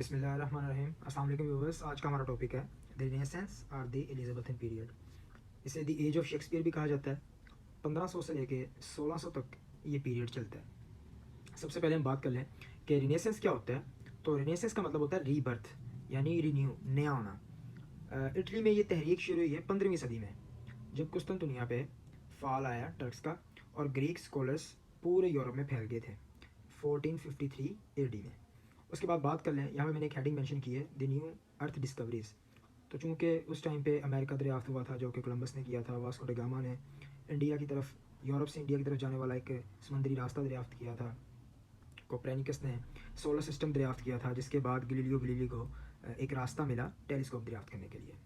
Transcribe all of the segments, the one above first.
बिस्मिल्लाहिर्रहमानिर्रहीम। अस्सलाम वालेकुम व्यूअर्स। आज का हमारा टॉपिक है द रिनेसेंस और द एलिजाबेथन पीरियड। इसे द एज ऑफ शेक्सपियर भी कहा जाता है। 1500 से लेके 1600 तक ये पीरियड चलता है। सबसे पहले हम बात कर लें कि रिनेसेंस क्या होता है। तो रिनेसेंस का मतलब होता है रीबर्थ, यानी रिन्यू, नया होना। इटली में ये तहरीक शुरू हुई है 15वीं सदी में, जब कुस्तुनतुनिया पे फाल आया टर्क्स का और ग्रीक स्कॉलर्स पूरे यूरोप में फैल गए थे 1453 एडी में। उसके बाद बात कर लें, यहाँ पे मैंने एक हेडिंग मेंशन की है, द न्यू अर्थ डिस्कवरीज। तो चूँकि उस टाइम पे अमेरिका दरियाफ्त हुआ था, जो कि कोलंबस ने किया था। वास्को ड गामा ने इंडिया की तरफ, यूरोप से इंडिया की तरफ जाने वाला एक समुद्री रास्ता दरियाफ्त किया था। कोपरनिकस ने सोलर सिस्टम दरियाफ्त किया था, जिसके बाद गलीलियो गलीली को एक रास्ता मिला टेलीस्कोप दरियाफ्त करने के लिए।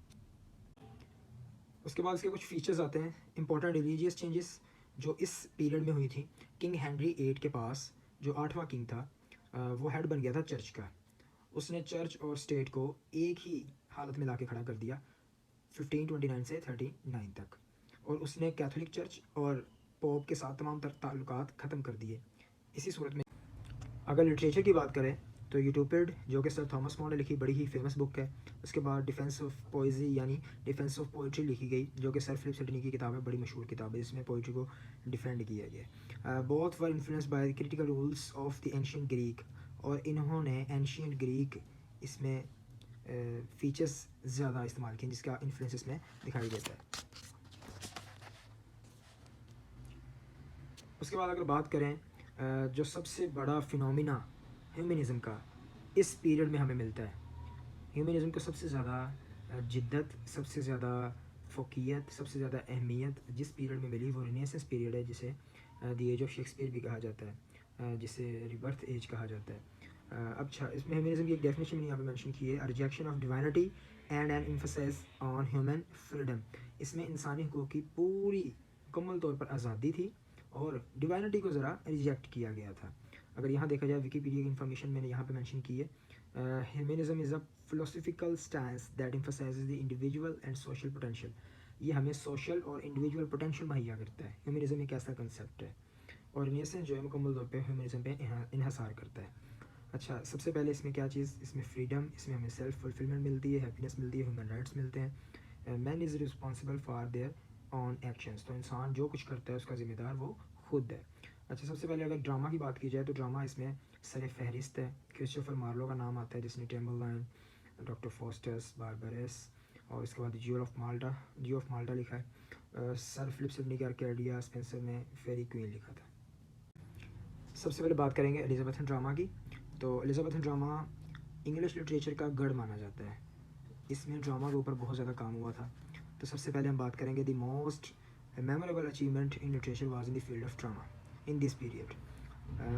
उसके बाद इसके कुछ फीचर्स आते हैं। इंपॉर्टेंट रिलीजियस चेंजेस जो इस पीरियड में हुई थी। किंग हेनरी 8 के पास, जो 8वां किंग था, वो हेड बन गया था चर्च का। उसने चर्च और स्टेट को एक ही हालत में ला के खड़ा कर दिया 1529 से 39 तक, और उसने कैथोलिक चर्च और पोप के साथ तमाम ताल्लुकात ख़त्म कर दिए। इसी सूरत में अगर लिटरेचर की बात करें तो यूटोपिड, जो कि सर थॉमस मोर ने लिखी, बड़ी ही फेमस बुक है। उसके बाद डिफेंस ऑफ पोइजी यानी डिफेंस ऑफ पोइट्री लिखी गई, जो कि सर फिलिप सिडनी की किताब है, बड़ी मशहूर किताब है, जिसमें पोइट्री को डिफेंड किया गया। Both were influence by critical rules of the ancient Greek, और इन्होंने एंशिएंट ग्रीक इसमें फीचर्स ज़्यादा इस्तेमाल किए, जिसका इन्फ्लुएंस इसमें दिखाई देता है। उसके बाद अगर बात करें जो सबसे बड़ा फिनोमिना ह्यूमनिज़म का इस पीरियड में हमें मिलता है। ह्यूमनिज़म को सबसे ज़्यादा जिद्दत, सबसे ज़्यादा फ़ोकियत, सबसे ज़्यादा अहमियत जिस पीरियड में मिली, वो रिनेसेंस पीरियड है, जिसे द एज ऑफ शेक्सपियर भी कहा जाता है, जिसे रिबर्थ एज कहा जाता है। अच्छा, इसमें ह्यूमनिज़म की एक डेफिनेशन मैंने यहाँ पे मेंशन की है, rejection of divinity and N emphasis on human freedom. इसमें इंसानी हुकूक की पूरी मुकम्मल तौर पर आज़ादी थी और डिवाइनिटी को ज़रा रिजेक्ट किया गया था। अगर यहाँ देखा जाए, विकीपीडिया की इन्फॉर्मेशन मैंने यहाँ पे मेंशन की है। Humanism is a philosophical stance that emphasizes the individual and social potential। ये हमें सोशल और इंडिविजुअल पोटेंशियल मुहैया करता है। ह्यूमनिज़म एक ऐसा कंसेप्ट है, और रिनेसेंस जो है मुकम्मल तौर पे ह्यूमनिज़म पे इन्हसार करता है। अच्छा, सबसे पहले इसमें क्या चीज़, इसमें फ्रीडम, इसमें हमें सेल्फ फुलफिलमेंट मिलती है, हैप्पीनेस मिलती है, ह्यूमन राइट्स मिलते हैं। Man is responsible for their on actions. तो इंसान जो कुछ करता है उसका ज़िम्मेदार वो खुद है। अच्छा, सबसे पहले अगर ड्रामा की बात की जाए तो ड्रामा इसमें सर फहरिस्त है। क्रिस्टोफर मार्लो का नाम आता है, जिसने टेम्बललाइन, डॉक्टर फॉस्टर्स, बारबरस, और इसके बाद जियो ऑफ माल्टा लिखा है। सर फिलिप सिडनी के आर्केडिया स्पेंसर ने फेरी क्वीन लिखा था। सबसे पहले बात करेंगे एलिजाबेथन ड्रामा की। तो एलिजाबेथन ड्रामा इंग्लिश लिटरेचर का गढ़ माना जाता है। इसमें ड्रामा के ऊपर बहुत ज़्यादा काम हुआ था। तो सबसे पहले हम बात करेंगे the most memorable achievement in literature was in the field of drama in this period.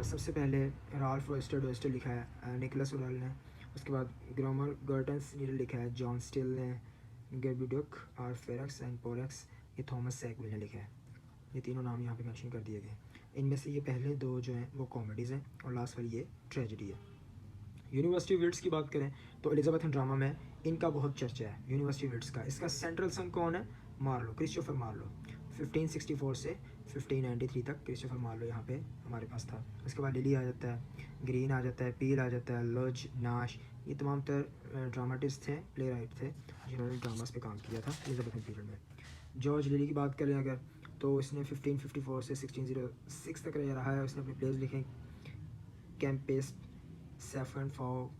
सबसे पहले राल्फ डोइस्टर लिखा है निकोलस उडल ने। उसके बाद ग्रामर गर्टन्स नीडल लिखा है जॉन स्टिल ने। गेबिडुक आर फेरक्स एंड पोरेक्स, ये थॉमस सैकविल ने लिखा है। ये तीनों नाम यहाँ पे मेंशन कर दिए गए। इनमें से ये पहले दो जो हैं वो कॉमेडीज़ हैं, और लास्ट वाली ये ट्रेजिडी है। यूनिवर्सिटी विट्स की बात करें तो एलिजाबेथन ड्रामा में इनका बहुत चर्चा है, यूनिवर्सिटी विट्स का। इसका सेंट्रल सन कौन है? Marlowe, Christopher Marlowe. 1564 से 1593 तक क्रिस्टोफर मार्लो यहाँ पे हमारे पास था। उसके बाद लिली आ जाता है, ग्रीन आ जाता है, पील आ जाता है, लज, नाश, ये तमाम तर ड्रामाटिस्ट थे, प्ले राइट थे, जिन्होंने ड्रामास पे काम किया था एलिजाबेथन पीरियड में। जॉर्ज लिली की बात करें अगर, तो इसने 1554 से 1606 तक रहा है। उसने अपने प्लेज लिखे, Campaspe, Sapho and Phao,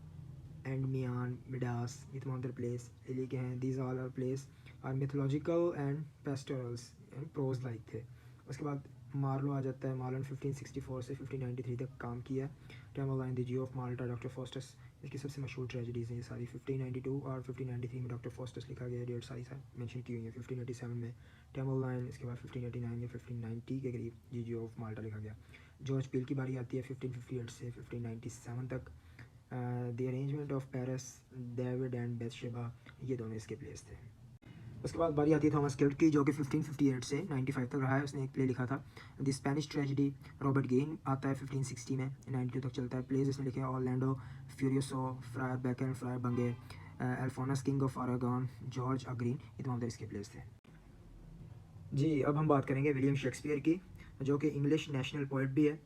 Endymion, Midas, ये तमाम अदर प्लेस लिली के हैं। These all are plays are mythological and pastorals and prose like थे। उसके बाद मार्लो आ जाता है। मार्लो ने 1564 से 1593 तक काम किया। Tamburlaine, the Jew of Malta, doctor Faustus, इसकी सबसे मशहूर ट्रेजिडीज़ हैं ये सारी। 1592 और 1593 में डॉक्टर फॉस्टस लिखा गया, डेट सारी मेंशन की हुई है। 1587 में टेम्बललाइन, इसके बाद 1589 या 1590 के करीब द जियो ऑफ माल्टा लिखा गया। जॉर्ज पील की बारी आती है 1558 से 1597 तक। The arrangement of Paris, David and Bathsheba, ये दोनों इसके प्लेस थे। उसके बाद बारी आती है थॉमस किल्ड की, जो कि 1558 से 95 तक रहा है। उसने एक प्ले लिखा था the Spanish tragedy. Robert gain आता है 1560 में, 92 तक चलता है। प्लेज इसने लिखे Orlando Furioso, Friar Bacon and Friar Bungay, Alphonsus king of Aragon, George a Greene, ये तमाम इसके प्लेस थे। जी, अब हम बात करेंगे विलियम शेक्सपियर की, जो कि इंग्लिश नेशनल पोइट भी है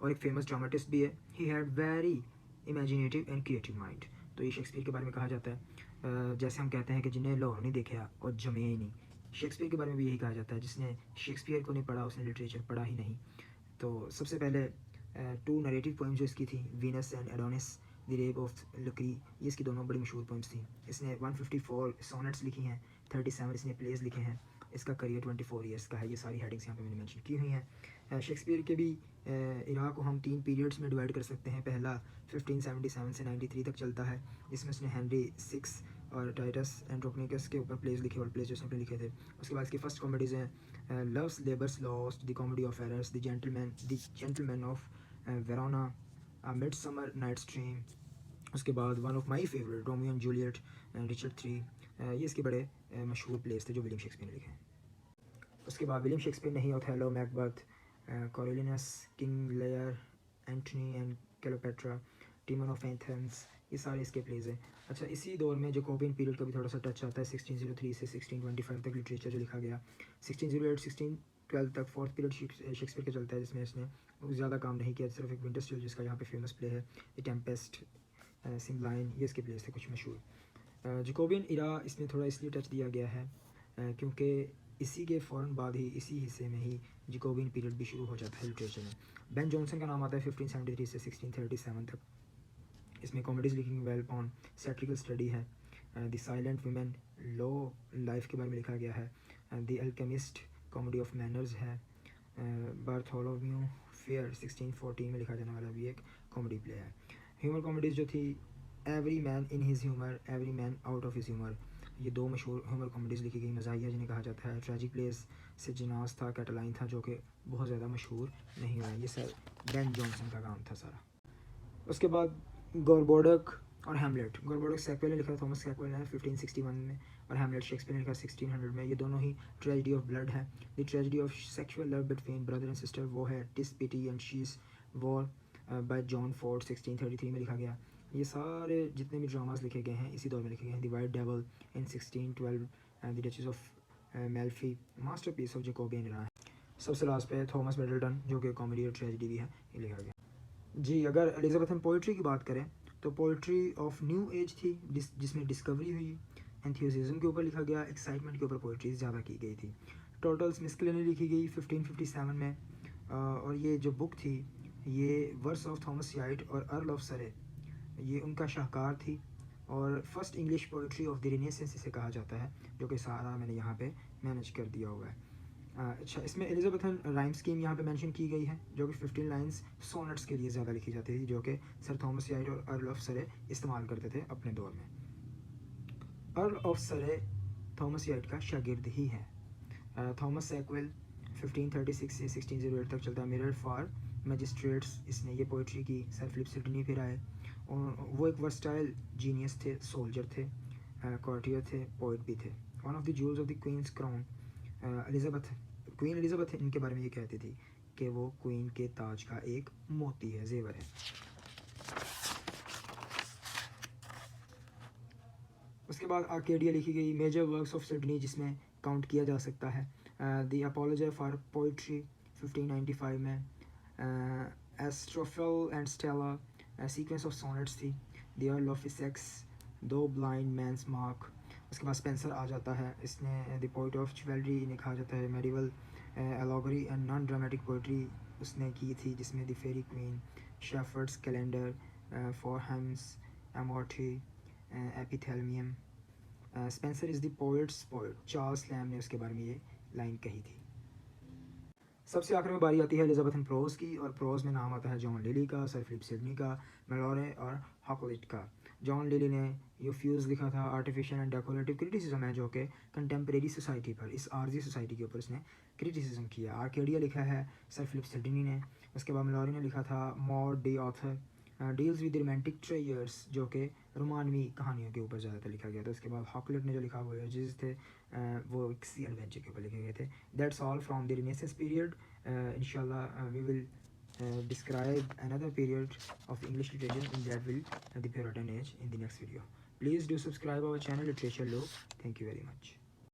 और एक फेमस ड्रामेटिस्ट भी है। He had very imaginative and creative mind. तो ये शेक्सपियर के बारे में कहा जाता है। जैसे हम कहते हैं कि जिन्हें लाहौर नहीं देखा और जमे ही नहीं, शेक्सपियर के बारे में भी यही कहा जाता है, जिसने शेक्सपियर को नहीं पढ़ा उसने लिटरेचर पढ़ा ही नहीं। तो सबसे पहले 2 नरेटिव पोइम्स जो इसकी थी, Venus and Adonis, the rape of Lucrece, ये इसकी दोनों बड़ी मशहूर पोइम्स थी। इसने 154 सोनेट्स लिखी हैं, 37 इसने प्लेस लिखे हैं। इसका करियर 24 ईयर्स का है। ये सारी हेडिंग्स यहाँ पे मैंने मेंशन की हुई हैं। शेक्सपियर के भी इरा को हम 3 पीरियड्स में डिवाइड कर सकते हैं। पहला 1577 से 93 तक चलता है, इसमें उसने हेनरी 6 और टाइटस एंड्रोनिकस के ऊपर प्लेस लिखे और प्लेस जो उसने लिखे थे। उसके बाद इसकी फर्स्ट कॉमेडीज़ हैं Love's Labour's Lost, the Comedy of Errors, the Gentleman of Verona, Midsummer Night's Dream. उसके बाद one of my favourite Romeo and Juliet, Richard 3। ये इसके बड़े मशहूर प्लेस थे जो विलियम शेक्सपियर ने लिखे हैं। उसके बाद विलियम शेक्सपियर ने ही Othello, Macbeth, Coriolanus, king Lear, Antony and Cleopatra, Timon of Athens, ये सारे इसके प्लेज हैं। अच्छा, इसी दौर में जैकोबियन पीरियड का भी थोड़ा सा टच आता है। 1603 से 1625 तक लिटरेचर जो लिखा गया। 1608 1612 तक फोर्थ पीरियड शेक्सपियर का चलता है, जिसमें इसने ज़्यादा काम नहीं किया, सिर्फ एक विंटर स्टिल जिसका यहाँ पे फेमस प्ले है, द टेम्पेस्ट, सिमलाइन, ये इसके प्लेस थे कुछ मशहूर। जैकोबियन इरा इसमें थोड़ा इसलिए टच दिया गया है क्योंकि इसी के फ़ौरन बाद ही इसी हिस्से में ही जैकोबियन पीरियड भी शुरू हो जाता है लिटरेचर में। बेन जॉनसन का नाम आता है 1573 से 1637 तक। इसमें कॉमेडीज़ लिखिंग वेल ऑन सैटिरिकल स्टडी है। The silent women, low life के बारे में लिखा गया है। The alchemist, comedy of manners है। बार्थोलोम्यू फेयर 1614 में लिखा जाने वाला भी एक कॉमेडी प्ले है। ह्यूमर कॉमेडीज़ जो थी, every man in his humour, every man out of his humour, ये 2 मशहूर ह्यूमर कॉमेडीज़ लिखी गई। मज़ाहिया जिन्हें कहा जाता है। ट्रेजिक प्लेस से जिनास था, कैटलाइन था, जो कि बहुत ज़्यादा मशहूर नहीं हुआ। ये सर बेन जॉनसन का काम था सारा। उसके बाद गॉरबोडक और हैमलेट। गॉरबोडक सेक्वेल ने लिखा, थॉमस सेक्वेल ने 1561 में, और हैमलेट शेक्सपियर ने लिखा 1600 में। ये दोनों ही ट्रेजिडी ऑफ ब्लड है। The tragedy of sexual love between brother and sister, वो है TISS pity and she's war bye John Ford, 1633 में लिखा गया। ये सारे जितने भी ड्रामास लिखे गए हैं इसी दौर में लिखे गए हैं। The white devil in 1612, the duchess of Malfi, masterpiece of Jacobean era है। सबसे लास्ट पे थॉमस मिडल्टन, जो कि कॉमेडी और ट्रेजिडी भी है, ये लिखा गया। जी, अगर एलिजाबेथन पोइट्री की बात करें तो पोइट्री ऑफ न्यू एज थी, जिसमें डिस्कवरी हुई, एंथुसियाज्म के ऊपर लिखा गया, एक्साइटमेंट के ऊपर पोइट्री ज़्यादा की गई थी। टोटल्स मिस्केलेनी लिखी गई 1557 में, और ये जो बुक थी ये वर्स ऑफ थॉमस याइट और अर्ल ऑफ सरे, ये उनका शाहकार थी, और first English poetry of the renaissance इसे कहा जाता है, जो कि सारा मैंने यहाँ पे मैनेज कर दिया हुआ है। अच्छा, इसमें एलिजाबेथन राइम स्कीम यहाँ पे मेंशन की गई है, जो कि 15 लाइंस सोनेट्स के लिए ज़्यादा लिखी जाती थी, जो कि सर थॉमस याइट और अर्ल ऑफ सरे इस्तेमाल करते थे अपने दौर में। अर्ल ऑफ सरे थॉमस याइट का शागिर्द ही है। थॉमस सेक्वेल 1536 से 1608 तक चलता है। मिरर फॉर मैजिस्ट्रेट्स, इसने ये पोइट्री की। सर फिलिप सिडनी फिर आए, और वो एक वर्सटाइल जीनियस थे, सोल्जर थे, कॉर्टियर थे, पोइट भी थे। One of the jewels of the queen's crown, Queen Elizabeth इनके बारे में ये कहती थी कि वो क्वीन के ताज का एक मोती है, जेवर है। उसके बाद आर्केडिया लिखी गई, मेजर वर्क्स ऑफ सिडनी जिसमें काउंट किया जा सकता है। द अपोलॉजी फॉर पोइट्री 1595 में, Astrophil and Stella, sequence of sonnets थी। द अर्ल ऑफ इसेक्स, दो ब्लाइंड मैंस मार्क। उसके बाद स्पेंसर आ जाता है, इसने द पोइट ऑफ चिवलरी इन्हें कहा जाता है। Medieval allegory and non dramatic poetry उसने की थी, जिसमें the Faerie Queene, shepherd's calendar, four hymns, Amoretti, Epithalamion. Spenser is the poets' poet, Charles Lamb ने उसके बारे में ये लाइन कही थी। सबसे आखिर में बारी आती है एलिजाबेथन प्रोज की, और प्रोज में नाम आता है जॉन लिली का, सर फिलिप सिडनी का, मेलोरे और हॉकलिट का। जॉन लिली ने यूफ्यूज़ लिखा था, आर्टिफिशियल एंड डेकोरेटिव क्रिटिसिज्म है, जो कि कंटेम्प्रेरी सोसाइटी पर, इस आर्जी सोसाइटी के ऊपर इसने क्रिटिसिज्म किया। आर्केडिया लिखा है सर फिलिप सिडनी ने। उसके बाद मेलोरे ने लिखा था Morte d'Arthur, deals with romantic ट्रेयर्स, जो कि रोमानवी कहानियों के ऊपर ज़्यादातर लिखा गया था। उसके बाद हॉकलेट ने जो लिखा वो जिस थे वो एक सी एडवेंचर के ऊपर लिखे गए थे। That's all from the Renaissance period. इंशाल्लाह we will describe another period of English literature, in that will the Puritan age, in the next video. Please do subscribe our channel Literature Lore. Thank you very much.